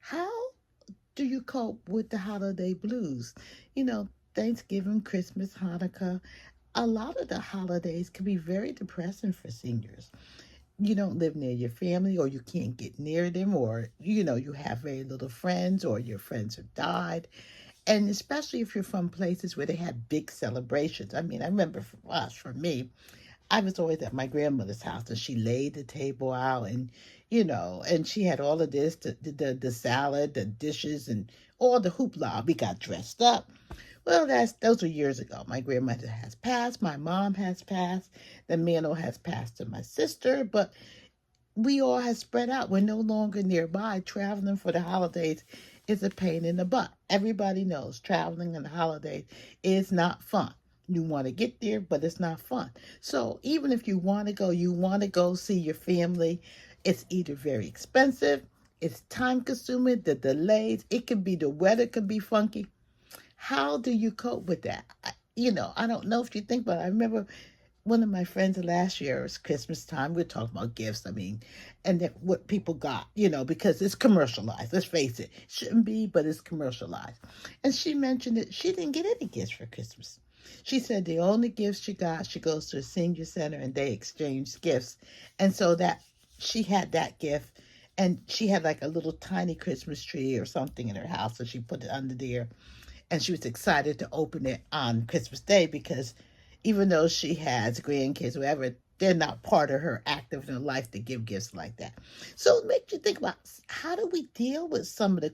How do you cope with the holiday blues? You know, Thanksgiving, Christmas, Hanukkah, a lot of the holidays can be very depressing for seniors. You don't live near your family, or you can't get near them, or you have very little friends, or your friends have died. And especially if you're from places where they have big celebrations. I mean, I remember for us, for me, I was always at my grandmother's house, and she laid the table out, and and she had all of this, the salad, the dishes, and all the hoopla. We got dressed up. Well, those were years ago. My grandmother has passed, my mom has passed, the mantle has passed to my sister, but we all have spread out. We're no longer nearby. Traveling for the holidays is a pain in the butt. Everybody knows traveling in the holidays is not fun. You want to get there, but it's not fun. So even if you want to go see your family. It's either very expensive, it's time consuming, the delays, it could be the weather could be funky. How do you cope with that? I don't know if you think, but I remember one of my friends last year, it was Christmas time. We're talking about gifts. I mean, and then what people got, because it's commercialized. Let's face it. Shouldn't be, but it's commercialized. And she mentioned that she didn't get any gifts for Christmas. She said the only gifts she got, she goes to a senior center and they exchange gifts. And so that she had that gift, and she had like a little tiny Christmas tree or something in her house. So she put it under there, and she was excited to open it on Christmas Day because even though she has grandkids, whatever, they're not part of her active in her life to give gifts like that. So it makes you think about, how do we deal with some of the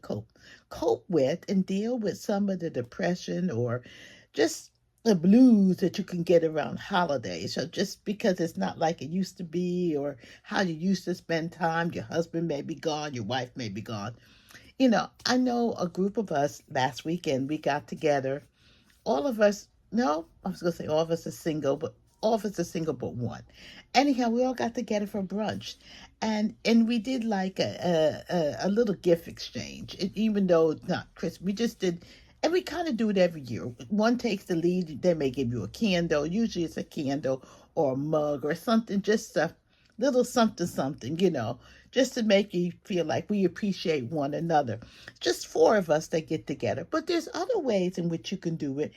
cope with and deal with some of the depression or just the blues that you can get around holidays. So just because it's not like it used to be, or how you used to spend time, your husband may be gone, your wife may be gone. I know a group of us last weekend, we got together. All of us, no, I was going to say all of us are single, but all of us are single but one. Anyhow, we all got together for brunch. And we did like a little gift exchange. Even though it's not Christmas, we just did, and we kind of do it every year. One takes the lead, they may give you a candle. Usually it's a candle or a mug or something, just a little something, something, just to make you feel like we appreciate one another. Just four of us that get together. But there's other ways in which you can do it.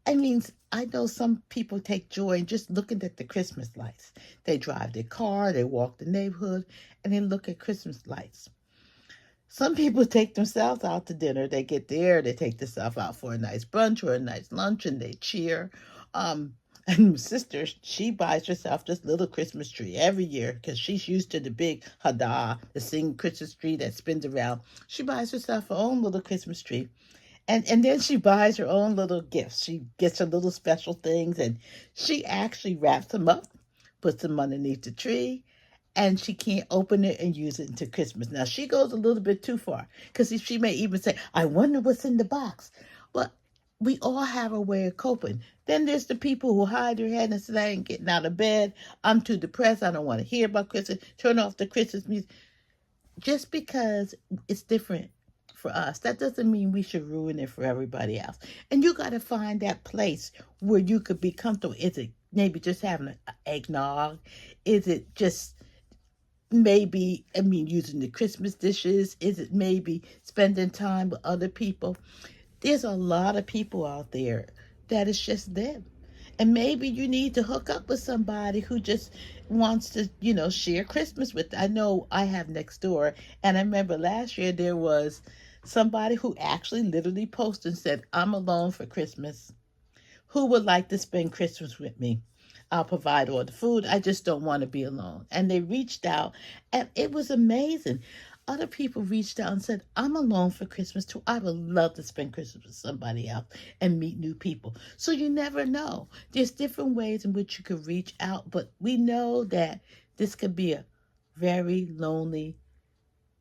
I mean, I know some people take joy in just looking at the Christmas lights. They drive their car, they walk the neighborhood, and they look at Christmas lights. Some people take themselves out to dinner. They get there, they take themselves out for a nice brunch or a nice lunch, and they cheer. Um, and my sister, she buys herself this little Christmas tree every year because she's used to the big hada, the sing Christmas tree that spins around. She buys herself her own little Christmas tree. And then she buys her own little gifts. She gets her little special things, and she actually wraps them up, puts them underneath the tree, and she can't open it and use it until Christmas. Now she goes a little bit too far because she may even say, "I wonder what's in the box." But we all have a way of coping. Then there's the people who hide their head and say, "I ain't getting out of bed. I'm too depressed. I don't want to hear about Christmas. Turn off the Christmas music." Just because it's different for us, that doesn't mean we should ruin it for everybody else. And you got to find that place where you could be comfortable. Is it maybe just having an eggnog? Is it just maybe, using the Christmas dishes? Is it maybe spending time with other people? There's a lot of people out there that is just them. And maybe you need to hook up with somebody who just wants to, share Christmas with. I know I have next door, and I remember last year there was somebody who actually literally posted and said, "I'm alone for Christmas. Who would like to spend Christmas with me? I'll provide all the food. I just don't want to be alone." And they reached out, and it was amazing. Other people reached out and said, "I'm alone for Christmas too. I would love to spend Christmas with somebody else and meet new people." So you never know. There's different ways in which you could reach out, but we know that this could be a very lonely,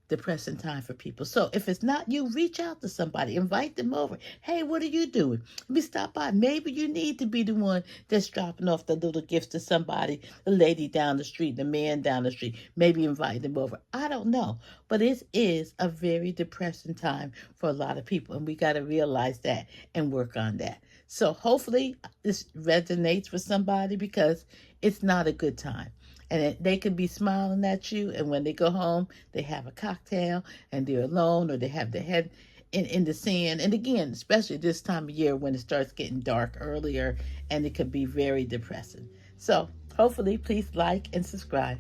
depressing time for people. So if it's not you, reach out to somebody, invite them over. "Hey, what are you doing? Let me stop by." Maybe you need to be the one that's dropping off the little gifts to somebody, the lady down the street, the man down the street. Maybe invite them over. I don't know. But it is a very depressing time for a lot of people, and we got to realize that and work on that. So hopefully this resonates with somebody because it's not a good time. And they could be smiling at you, and when they go home, they have a cocktail and they're alone, or they have their head in the sand. And again, especially this time of year when it starts getting dark earlier, and it could be very depressing. So hopefully, please like and subscribe.